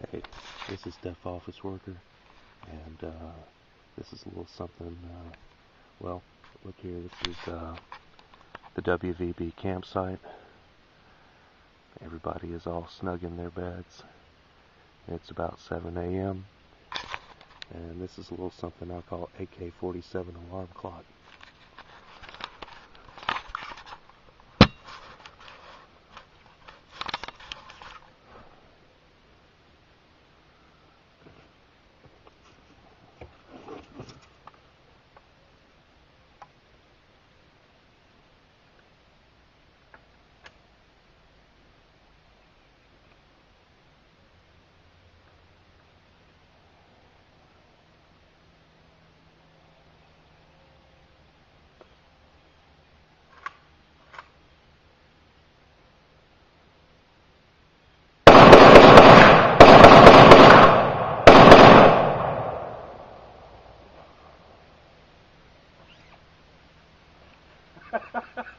Hey, this is Deaf Office Worker, and this is a little something, well, look here, this is the WVB campsite. Everybody is all snug in their beds. It's about 7 a.m., and this is a little something I call AK-47 alarm clock. Ha ha ha!